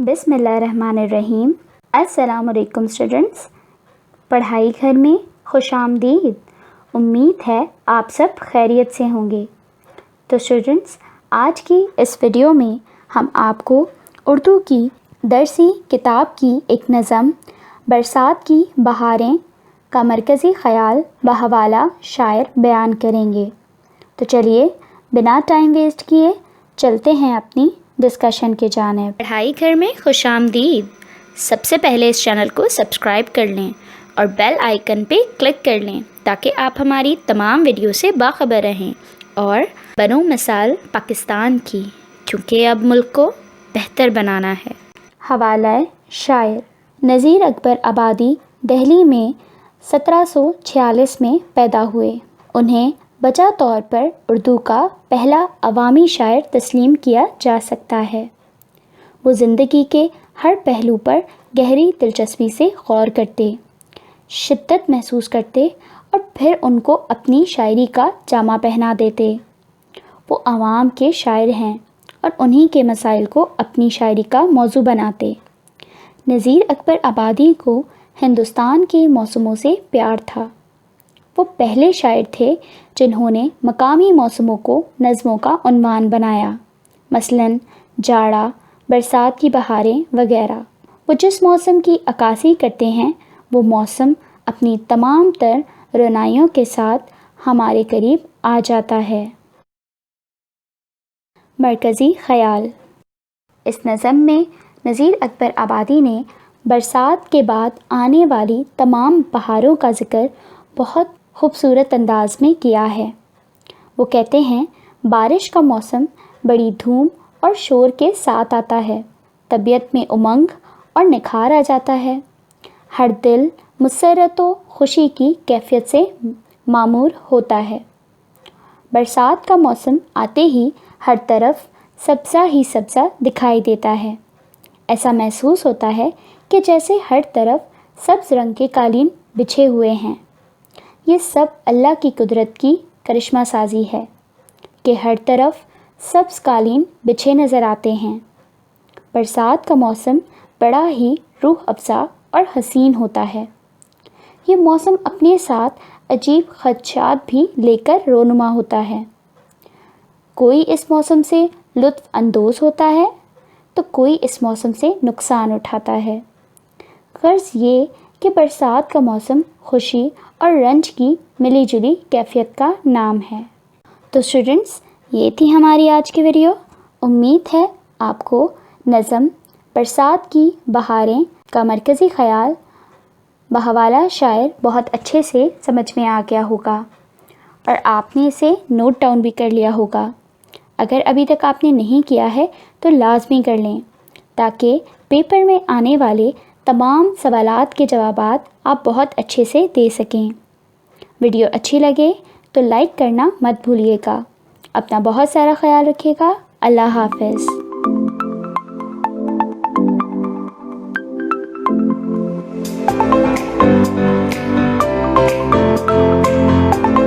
बिस्मिल्लाहिर्रहमानिर्रहीम। अस्सलाम वालेकुम स्टूडेंट्स। पढ़ाई घर में खुश आमदीद। उम्मीद है आप सब खैरियत से होंगे। तो स्टूडेंट्स, आज की इस वीडियो में हम आपको उर्दू की दरसी किताब की एक नज़म बरसात की बहारें का मरकज़ी ख़याल बहवाला शायर बयान करेंगे। तो चलिए बिना टाइम वेस्ट किए चलते हैं अपनी डिस्कशन के जानिब। पढ़ाई घर में खुश आमदीद। सबसे पहले इस चैनल को सब्सक्राइब कर लें और बेल आइकन पे क्लिक कर लें ताकि आप हमारी तमाम वीडियो से बाखबर रहें और बनो मिसाल पाकिस्तान की, क्योंकि अब मुल्क को बेहतर बनाना है। हवाला शायर। नज़ीर अकबर आबादी दिल्ली में 1746 में पैदा हुए। उन्हें बचा तौर पर उर्दू का पहला अवामी शायर तस्लीम किया जा सकता है। वो ज़िंदगी के हर पहलू पर गहरी दिलचस्पी से गौर करते, शिद्दत महसूस करते और फिर उनको अपनी शायरी का जामा पहना देते। वो आवाम के शायर हैं और उन्हीं के मसाइल को अपनी शायरी का मौजू बनाते। नज़ीर अकबर आबादी को हिंदुस्तान के मौसमों से प्यार था। वो पहले शायर थे जिन्होंने मकामी मौसमों को नज़मों का उन्वान बनाया, मसलन जाड़ा, बरसात की बहारें वगैरह। वो जिस मौसम की अक्कासी करते हैं वो मौसम अपनी तमाम तर रोनाइयों के साथ हमारे करीब आ जाता है। मरकज़ी ख़याल। इस नज़म में नज़ीर अकबर आबादी ने बरसात के बाद आने वाली तमाम बहारों का ज़िक्र बहुत खूबसूरत अंदाज में किया है। वो कहते हैं, बारिश का मौसम बड़ी धूम और शोर के साथ आता है। तबीयत में उमंग और निखार आ जाता है। हर दिल मुसर्रत व खुशी की कैफियत से मामूर होता है। बरसात का मौसम आते ही हर तरफ सब्ज़ा ही सब्ज़ा दिखाई देता है। ऐसा महसूस होता है कि जैसे हर तरफ सब्ज़ रंग के कालीन बिछे हुए हैं। ये सब अल्लाह की कुदरत की करिश्मा साजी है कि हर तरफ सब्ज़ कालीन बिछे नज़र आते हैं। बरसात का मौसम बड़ा ही रूह अफ़ज़ा और हसीन होता है। ये मौसम अपने साथ अजीब ख़दशात भी लेकर रोनुमा होता है। कोई इस मौसम से लुत्फ़ अंदोज़ होता है तो कोई इस मौसम से नुकसान उठाता है। गर्ज़ ये कि बरसात का मौसम खुशी और रंज की मिली जुली कैफियत का नाम है। तो स्टूडेंट्स, ये थी हमारी आज की वीडियो। उम्मीद है आपको नज़म बरसात की बहारें का मरकज़ी ख़याल बहवाला शायर बहुत अच्छे से समझ में आ गया होगा और आपने इसे नोट डाउन भी कर लिया होगा। अगर अभी तक आपने नहीं किया है तो लाज़मी कर लें ताकि पेपर में आने वाले तमाम सवालात के जवाबात आप बहुत अच्छे से दे सकें। वीडियो अच्छी लगे तो लाइक करना मत भूलिएगा। अपना बहुत सारा ख्याल रखिएगा। अल्लाह हाफ़िज़।